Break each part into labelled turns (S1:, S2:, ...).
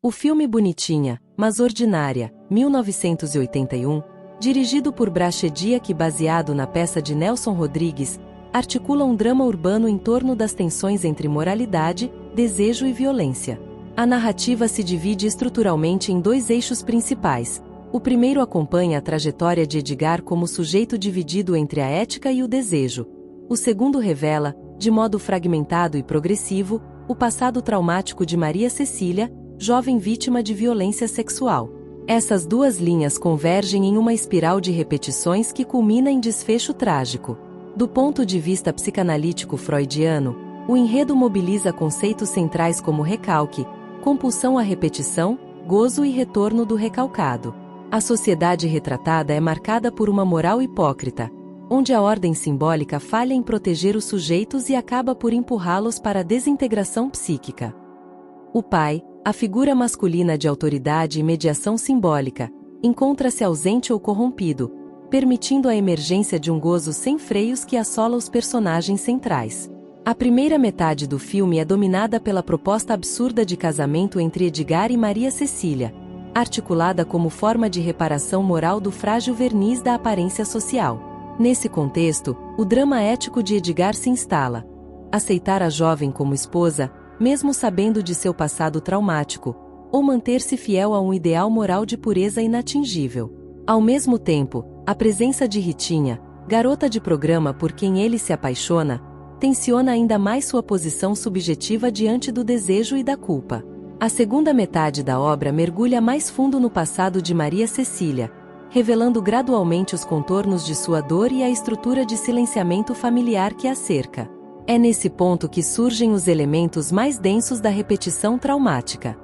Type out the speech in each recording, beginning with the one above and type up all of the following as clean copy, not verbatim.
S1: O filme Bonitinha, mas Ordinária, 1981, dirigido por Brachediak e baseado na peça de Nelson Rodrigues, articula um drama urbano em torno das tensões entre moralidade, desejo e violência. A narrativa se divide estruturalmente em dois eixos principais. O primeiro acompanha a trajetória de Edgar como sujeito dividido entre a ética e o desejo. O segundo revela, de modo fragmentado e progressivo, o passado traumático de Maria Cecília, jovem vítima de violência sexual. Essas duas linhas convergem em uma espiral de repetições que culmina em desfecho trágico. Do ponto de vista psicanalítico freudiano, o enredo mobiliza conceitos centrais como recalque, compulsão à repetição, gozo e retorno do recalcado. A sociedade retratada é marcada por uma moral hipócrita, onde a ordem simbólica falha em proteger os sujeitos e acaba por empurrá-los para a desintegração psíquica. O pai, a figura masculina de autoridade e mediação simbólica, encontra-se ausente ou corrompido, permitindo a emergência de um gozo sem freios que assola os personagens centrais. A primeira metade do filme é dominada pela proposta absurda de casamento entre Edgar e Maria Cecília, articulada como forma de reparação moral do frágil verniz da aparência social. Nesse contexto, o drama ético de Edgar se instala. Aceitar a jovem como esposa, mesmo sabendo de seu passado traumático, ou manter-se fiel a um ideal moral de pureza inatingível. Ao mesmo tempo, a presença de Ritinha, garota de programa por quem ele se apaixona, tensiona ainda mais sua posição subjetiva diante do desejo e da culpa. A segunda metade da obra mergulha mais fundo no passado de Maria Cecília, revelando gradualmente os contornos de sua dor e a estrutura de silenciamento familiar que a cerca. É nesse ponto que surgem os elementos mais densos da repetição traumática.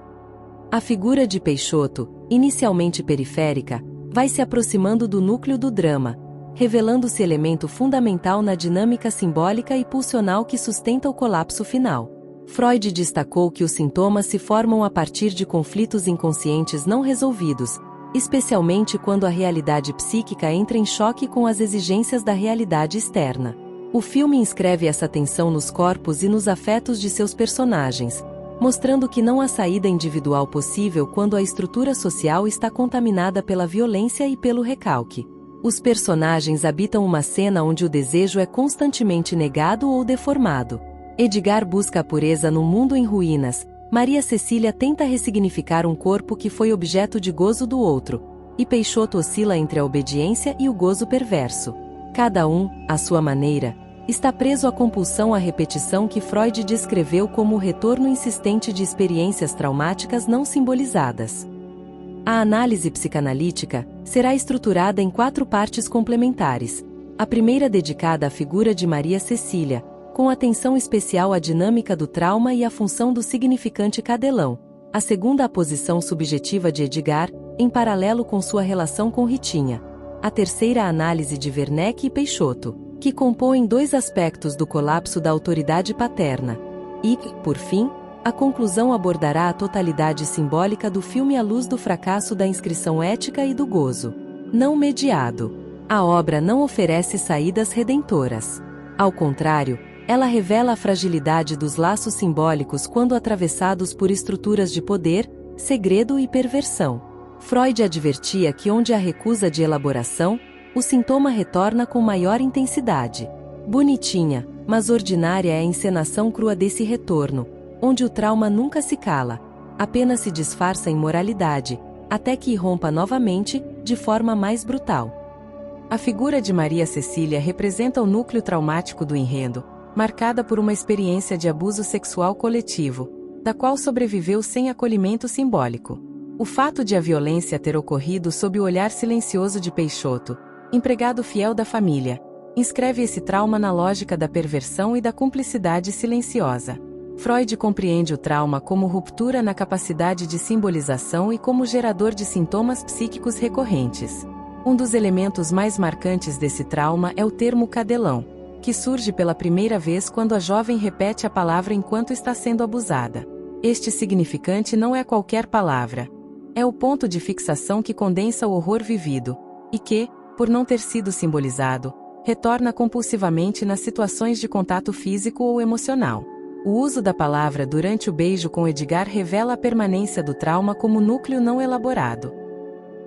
S1: A figura de Peixoto, inicialmente periférica, vai se aproximando do núcleo do drama, revelando-se elemento fundamental na dinâmica simbólica e pulsional que sustenta o colapso final. Freud destacou que os sintomas se formam a partir de conflitos inconscientes não resolvidos, especialmente quando a realidade psíquica entra em choque com as exigências da realidade externa. O filme inscreve essa tensão nos corpos e nos afetos de seus personagens, mostrando que não há saída individual possível quando a estrutura social está contaminada pela violência e pelo recalque. Os personagens habitam uma cena onde o desejo é constantemente negado ou deformado. Edgar busca a pureza num mundo em ruínas, Maria Cecília tenta ressignificar um corpo que foi objeto de gozo do outro, e Peixoto oscila entre a obediência e o gozo perverso. Cada um, à sua maneira, está preso à compulsão à repetição que Freud descreveu como o retorno insistente de experiências traumáticas não simbolizadas. A análise psicanalítica será estruturada em 4 partes complementares. A primeira dedicada à figura de Maria Cecília, com atenção especial à dinâmica do trauma e à função do significante cadelão. A segunda à posição subjetiva de Edgar, em paralelo com sua relação com Ritinha. A terceira à análise de Werneck e Peixoto, que compõem 2 aspectos do colapso da autoridade paterna. E, por fim, a conclusão abordará a totalidade simbólica do filme à luz do fracasso da inscrição ética e do gozo não mediado. A obra não oferece saídas redentoras. Ao contrário, ela revela a fragilidade dos laços simbólicos quando atravessados por estruturas de poder, segredo e perversão. Freud advertia que onde há recusa de elaboração, o sintoma retorna com maior intensidade. Bonitinha, mas ordinária é a encenação crua desse retorno, onde o trauma nunca se cala, apenas se disfarça em moralidade, até que irrompa novamente, de forma mais brutal. A figura de Maria Cecília representa o núcleo traumático do enredo, marcada por uma experiência de abuso sexual coletivo, da qual sobreviveu sem acolhimento simbólico. O fato de a violência ter ocorrido sob o olhar silencioso de Peixoto, empregado fiel da família, inscreve esse trauma na lógica da perversão e da cumplicidade silenciosa. Freud compreende o trauma como ruptura na capacidade de simbolização e como gerador de sintomas psíquicos recorrentes. Um dos elementos mais marcantes desse trauma é o termo cadelão, que surge pela primeira vez quando a jovem repete a palavra enquanto está sendo abusada. Este significante não é qualquer palavra. É o ponto de fixação que condensa o horror vivido, e que, por não ter sido simbolizado, retorna compulsivamente nas situações de contato físico ou emocional. O uso da palavra durante o beijo com Edgar revela a permanência do trauma como núcleo não elaborado.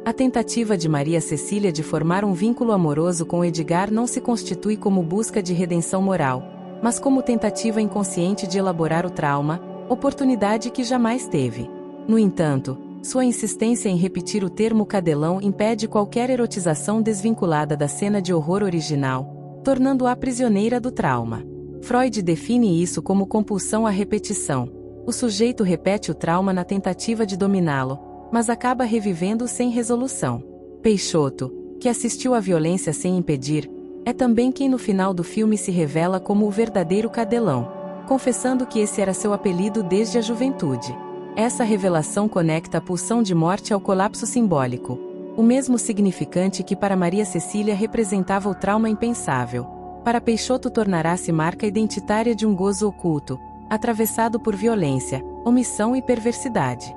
S1: A tentativa de Maria Cecília de formar um vínculo amoroso com Edgar não se constitui como busca de redenção moral, mas como tentativa inconsciente de elaborar o trauma, oportunidade que jamais teve. No entanto, sua insistência em repetir o termo cadelão impede qualquer erotização desvinculada da cena de horror original, tornando-a prisioneira do trauma. Freud define isso como compulsão à repetição. O sujeito repete o trauma na tentativa de dominá-lo, mas acaba revivendo sem resolução. Peixoto, que assistiu à violência sem impedir, é também quem no final do filme se revela como o verdadeiro cadelão, confessando que esse era seu apelido desde a juventude. Essa revelação conecta a pulsão de morte ao colapso simbólico, o mesmo significante que para Maria Cecília representava o trauma impensável. Para Peixoto tornará-se marca identitária de um gozo oculto, atravessado por violência, omissão e perversidade.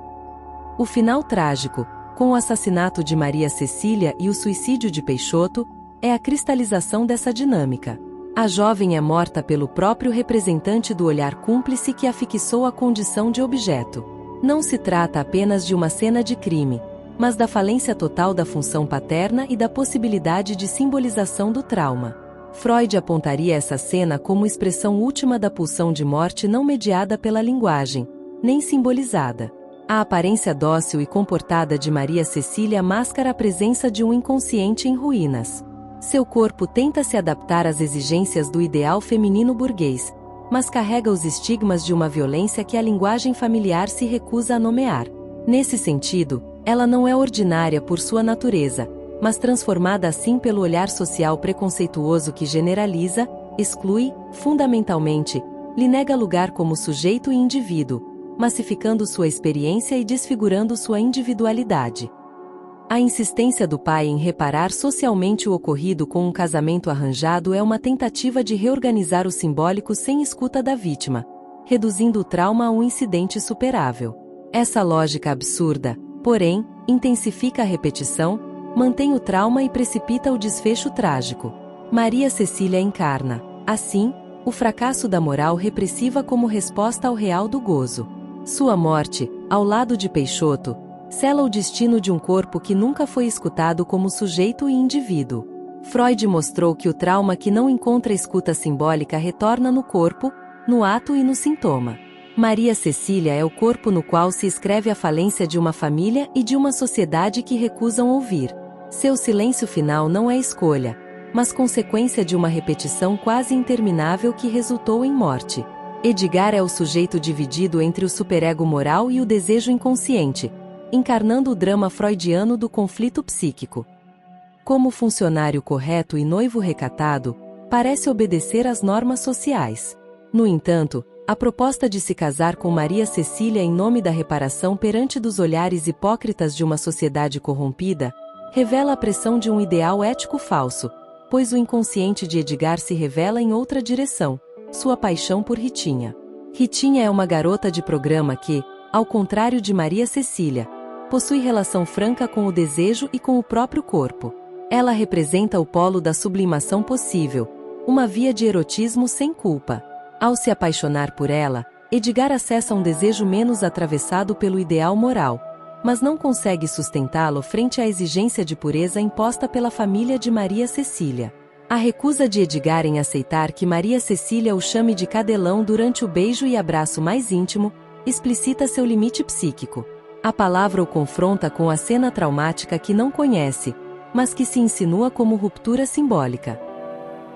S1: O final trágico, com o assassinato de Maria Cecília e o suicídio de Peixoto, é a cristalização dessa dinâmica. A jovem é morta pelo próprio representante do olhar cúmplice que a fixou à condição de objeto. Não se trata apenas de uma cena de crime, mas da falência total da função paterna e da possibilidade de simbolização do trauma. Freud apontaria essa cena como expressão última da pulsão de morte não mediada pela linguagem, nem simbolizada. A aparência dócil e comportada de Maria Cecília mascara a presença de um inconsciente em ruínas. Seu corpo tenta se adaptar às exigências do ideal feminino burguês, mas carrega os estigmas de uma violência que a linguagem familiar se recusa a nomear. Nesse sentido, ela não é ordinária por sua natureza, mas transformada assim pelo olhar social preconceituoso que generaliza, exclui, fundamentalmente, lhe nega lugar como sujeito e indivíduo, massificando sua experiência e desfigurando sua individualidade. A insistência do pai em reparar socialmente o ocorrido com um casamento arranjado é uma tentativa de reorganizar o simbólico sem escuta da vítima, reduzindo o trauma a um incidente superável. Essa lógica absurda, porém, intensifica a repetição, mantém o trauma e precipita o desfecho trágico. Maria Cecília encarna, assim, o fracasso da moral repressiva como resposta ao real do gozo. Sua morte, ao lado de Peixoto, sela o destino de um corpo que nunca foi escutado como sujeito e indivíduo. Freud mostrou que o trauma que não encontra escuta simbólica retorna no corpo, no ato e no sintoma. Maria Cecília é o corpo no qual se escreve a falência de uma família e de uma sociedade que recusam ouvir. Seu silêncio final não é escolha, mas consequência de uma repetição quase interminável que resultou em morte. Edgar é o sujeito dividido entre o superego moral e o desejo inconsciente, encarnando o drama freudiano do conflito psíquico. Como funcionário correto e noivo recatado, parece obedecer às normas sociais. No entanto, a proposta de se casar com Maria Cecília em nome da reparação perante dos olhares hipócritas de uma sociedade corrompida, revela a pressão de um ideal ético falso, pois o inconsciente de Edgar se revela em outra direção, sua paixão por Ritinha. Ritinha é uma garota de programa que, ao contrário de Maria Cecília, possui relação franca com o desejo e com o próprio corpo. Ela representa o polo da sublimação possível, uma via de erotismo sem culpa. Ao se apaixonar por ela, Edgar acessa um desejo menos atravessado pelo ideal moral, mas não consegue sustentá-lo frente à exigência de pureza imposta pela família de Maria Cecília. A recusa de Edgar em aceitar que Maria Cecília o chame de cadelão durante o beijo e abraço mais íntimo, explicita seu limite psíquico. A palavra o confronta com a cena traumática que não conhece, mas que se insinua como ruptura simbólica.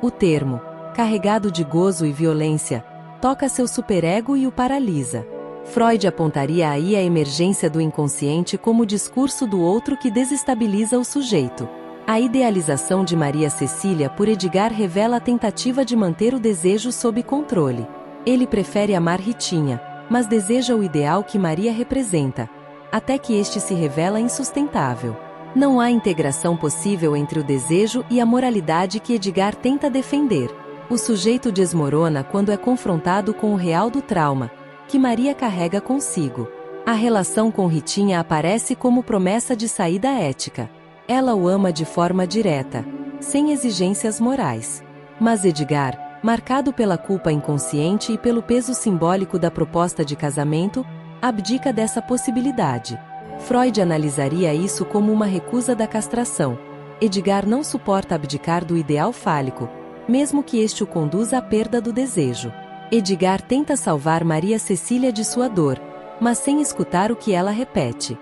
S1: O termo, carregado de gozo e violência, toca seu superego e o paralisa. Freud apontaria aí a emergência do inconsciente como discurso do outro que desestabiliza o sujeito. A idealização de Maria Cecília por Edgar revela a tentativa de manter o desejo sob controle. Ele prefere amar Ritinha, mas deseja o ideal que Maria representa, até que este se revela insustentável. Não há integração possível entre o desejo e a moralidade que Edgar tenta defender. O sujeito desmorona quando é confrontado com o real do trauma, que Maria carrega consigo. A relação com Ritinha aparece como promessa de saída ética. Ela o ama de forma direta, sem exigências morais. Mas Edgar, marcado pela culpa inconsciente e pelo peso simbólico da proposta de casamento, abdica dessa possibilidade. Freud analisaria isso como uma recusa da castração. Edgar não suporta abdicar do ideal fálico, mesmo que este o conduza à perda do desejo. Edgar tenta salvar Maria Cecília de sua dor, mas sem escutar o que ela repete.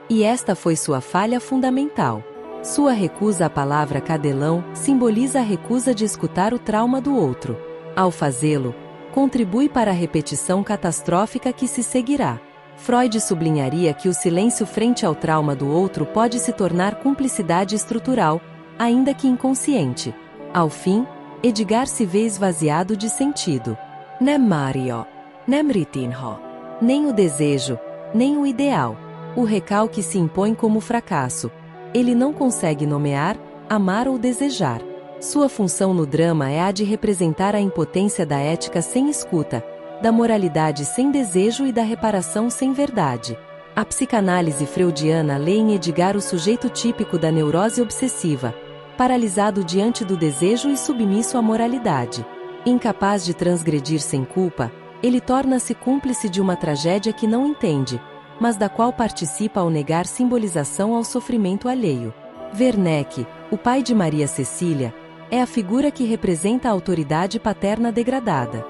S1: E esta foi sua falha fundamental. Sua recusa à palavra cadelão simboliza a recusa de escutar o trauma do outro. Ao fazê-lo, contribui para a repetição catastrófica que se seguirá. Freud sublinharia que o silêncio frente ao trauma do outro pode se tornar cumplicidade estrutural, ainda que inconsciente. Ao fim, Edgar se vê esvaziado de sentido. Nem Mario, nem Ritinho, nem o desejo, nem o ideal. O recalque se impõe como fracasso. Ele não consegue nomear, amar ou desejar. Sua função no drama é a de representar a impotência da ética sem escuta, da moralidade sem desejo e da reparação sem verdade. A psicanálise freudiana lê em Edgar o sujeito típico da neurose obsessiva, paralisado diante do desejo e submisso à moralidade. Incapaz de transgredir sem culpa, ele torna-se cúmplice de uma tragédia que não entende, mas da qual participa ao negar simbolização ao sofrimento alheio. Werneck, o pai de Maria Cecília, é a figura que representa a autoridade paterna degradada.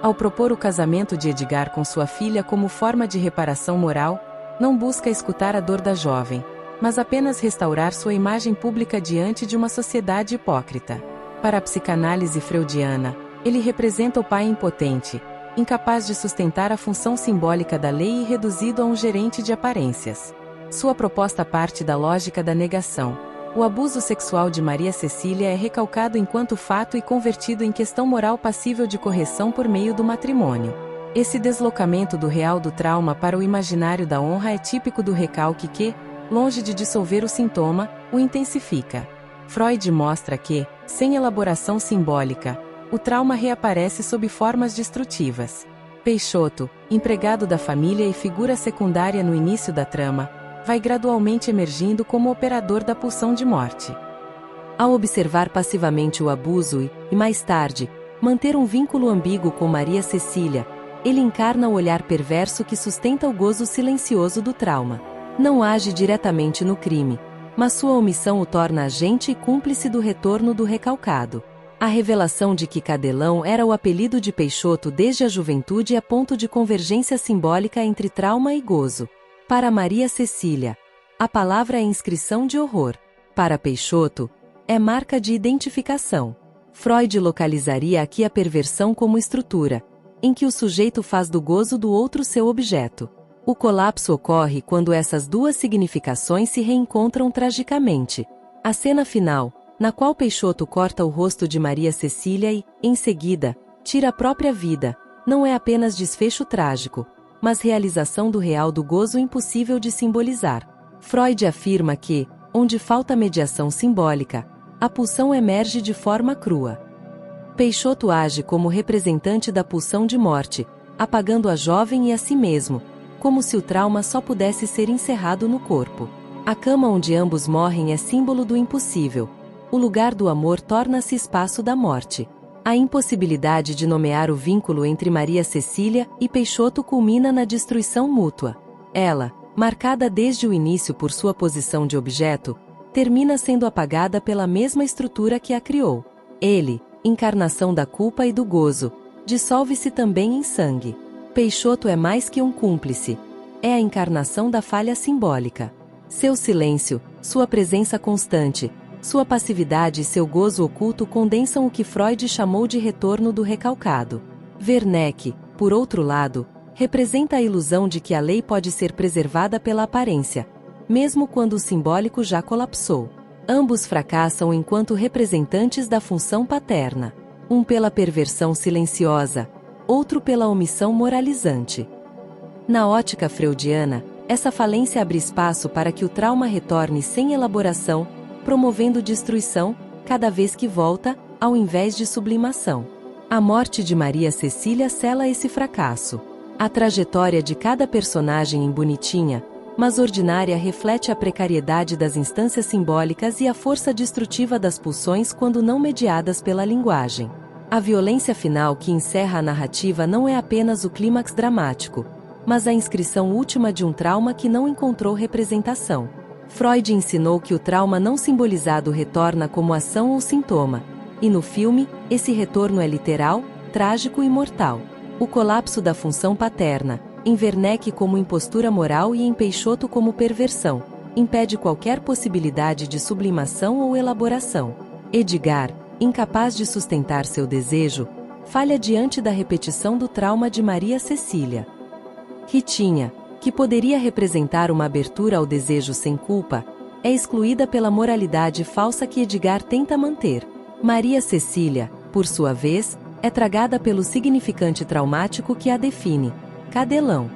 S1: Ao propor o casamento de Edgar com sua filha como forma de reparação moral, não busca escutar a dor da jovem, mas apenas restaurar sua imagem pública diante de uma sociedade hipócrita. Para a psicanálise freudiana, ele representa o pai impotente, incapaz de sustentar a função simbólica da lei e reduzido a um gerente de aparências. Sua proposta parte da lógica da negação. O abuso sexual de Maria Cecília é recalcado enquanto fato e convertido em questão moral passível de correção por meio do matrimônio. Esse deslocamento do real do trauma para o imaginário da honra é típico do recalque que, longe de dissolver o sintoma, o intensifica. Freud mostra que, sem elaboração simbólica, o trauma reaparece sob formas destrutivas. Peixoto, empregado da família e figura secundária no início da trama, vai gradualmente emergindo como operador da pulsão de morte. Ao observar passivamente o abuso e, mais tarde, manter um vínculo ambíguo com Maria Cecília, ele encarna o olhar perverso que sustenta o gozo silencioso do trauma. Não age diretamente no crime, mas sua omissão o torna agente e cúmplice do retorno do recalcado. A revelação de que Cadelão era o apelido de Peixoto desde a juventude é ponto de convergência simbólica entre trauma e gozo. Para Maria Cecília, a palavra é inscrição de horror. Para Peixoto, é marca de identificação. Freud localizaria aqui a perversão como estrutura, em que o sujeito faz do gozo do outro seu objeto. O colapso ocorre quando essas duas significações se reencontram tragicamente. A cena final, na qual Peixoto corta o rosto de Maria Cecília e, em seguida, tira a própria vida, não é apenas desfecho trágico, mas realização do real do gozo impossível de simbolizar. Freud afirma que, onde falta mediação simbólica, a pulsão emerge de forma crua. Peixoto age como representante da pulsão de morte, apagando a jovem e a si mesmo, como se o trauma só pudesse ser encerrado no corpo. A cama onde ambos morrem é símbolo do impossível. O lugar do amor torna-se espaço da morte. A impossibilidade de nomear o vínculo entre Maria Cecília e Peixoto culmina na destruição mútua. Ela, marcada desde o início por sua posição de objeto, termina sendo apagada pela mesma estrutura que a criou. Ele, encarnação da culpa e do gozo, dissolve-se também em sangue. Peixoto é mais que um cúmplice. É a encarnação da falha simbólica. Seu silêncio, sua presença constante, sua passividade e seu gozo oculto condensam o que Freud chamou de retorno do recalcado. Werneck, por outro lado, representa a ilusão de que a lei pode ser preservada pela aparência, mesmo quando o simbólico já colapsou. Ambos fracassam enquanto representantes da função paterna. Um pela perversão silenciosa, outro pela omissão moralizante. Na ótica freudiana, essa falência abre espaço para que o trauma retorne sem elaboração, promovendo destruição, cada vez que volta, ao invés de sublimação. A morte de Maria Cecília sela esse fracasso. A trajetória de cada personagem em Bonitinha, mas ordinária, reflete a precariedade das instâncias simbólicas e a força destrutiva das pulsões quando não mediadas pela linguagem. A violência final que encerra a narrativa não é apenas o clímax dramático, mas a inscrição última de um trauma que não encontrou representação. Freud ensinou que o trauma não simbolizado retorna como ação ou sintoma, e no filme, esse retorno é literal, trágico e mortal. O colapso da função paterna, em Wernicke como impostura moral e em Peixoto como perversão, impede qualquer possibilidade de sublimação ou elaboração. Edgar, incapaz de sustentar seu desejo, falha diante da repetição do trauma de Maria Cecília. Ritinha, que poderia representar uma abertura ao desejo sem culpa, é excluída pela moralidade falsa que Edgar tenta manter. Maria Cecília, por sua vez, é tragada pelo significante traumático que a define, cadelão.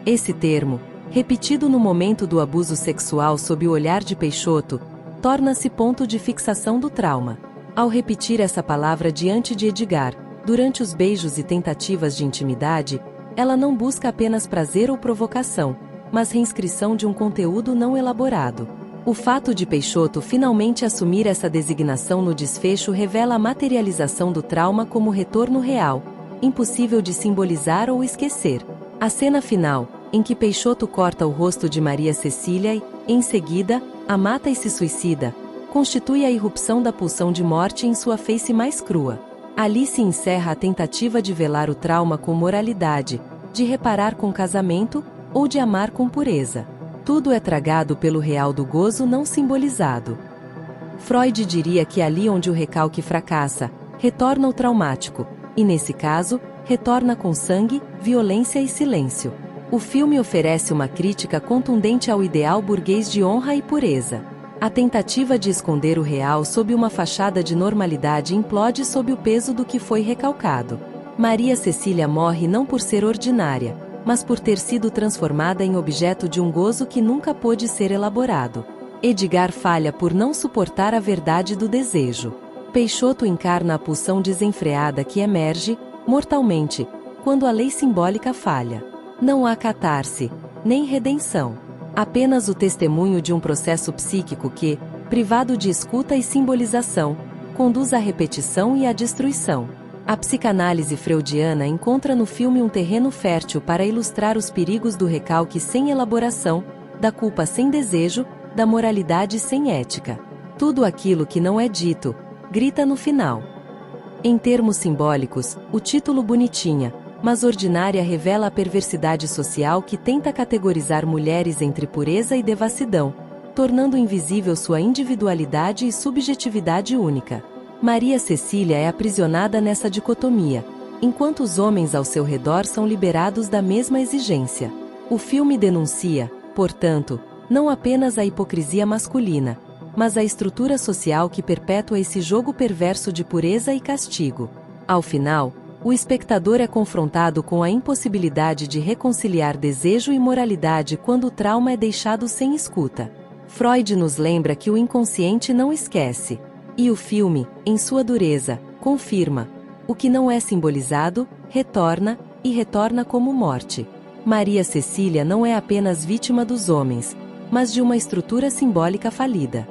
S1: Esse termo, repetido no momento do abuso sexual sob o olhar de Peixoto, torna-se ponto de fixação do trauma. Ao repetir essa palavra diante de Edgar, durante os beijos e tentativas de intimidade, ela não busca apenas prazer ou provocação, mas reinscrição de um conteúdo não elaborado. O fato de Peixoto finalmente assumir essa designação no desfecho revela a materialização do trauma como retorno real, impossível de simbolizar ou esquecer. A cena final, em que Peixoto corta o rosto de Maria Cecília e, em seguida, a mata e se suicida, constitui a irrupção da pulsão de morte em sua face mais crua. Ali se encerra a tentativa de velar o trauma com moralidade, de reparar com casamento, ou de amar com pureza. Tudo é tragado pelo real do gozo não simbolizado. Freud diria que ali onde o recalque fracassa, retorna o traumático, e nesse caso, retorna com sangue, violência e silêncio. O filme oferece uma crítica contundente ao ideal burguês de honra e pureza. A tentativa de esconder o real sob uma fachada de normalidade implode sob o peso do que foi recalcado. Maria Cecília morre não por ser ordinária, mas por ter sido transformada em objeto de um gozo que nunca pôde ser elaborado. Edgar falha por não suportar a verdade do desejo. Peixoto encarna a pulsão desenfreada que emerge, mortalmente, quando a lei simbólica falha. Não há catarse, nem redenção. Apenas o testemunho de um processo psíquico que, privado de escuta e simbolização, conduz à repetição e à destruição. A psicanálise freudiana encontra no filme um terreno fértil para ilustrar os perigos do recalque sem elaboração, da culpa sem desejo, da moralidade sem ética. Tudo aquilo que não é dito, grita no final. Em termos simbólicos, o título Bonitinha, mas ordinária revela a perversidade social que tenta categorizar mulheres entre pureza e devassidão, tornando invisível sua individualidade e subjetividade única. Maria Cecília é aprisionada nessa dicotomia, enquanto os homens ao seu redor são liberados da mesma exigência. O filme denuncia, portanto, não apenas a hipocrisia masculina, mas a estrutura social que perpetua esse jogo perverso de pureza e castigo. Ao final, o espectador é confrontado com a impossibilidade de reconciliar desejo e moralidade quando o trauma é deixado sem escuta. Freud nos lembra que o inconsciente não esquece. E o filme, em sua dureza, confirma: o que não é simbolizado, retorna, e retorna como morte. Maria Cecília não é apenas vítima dos homens, mas de uma estrutura simbólica falida.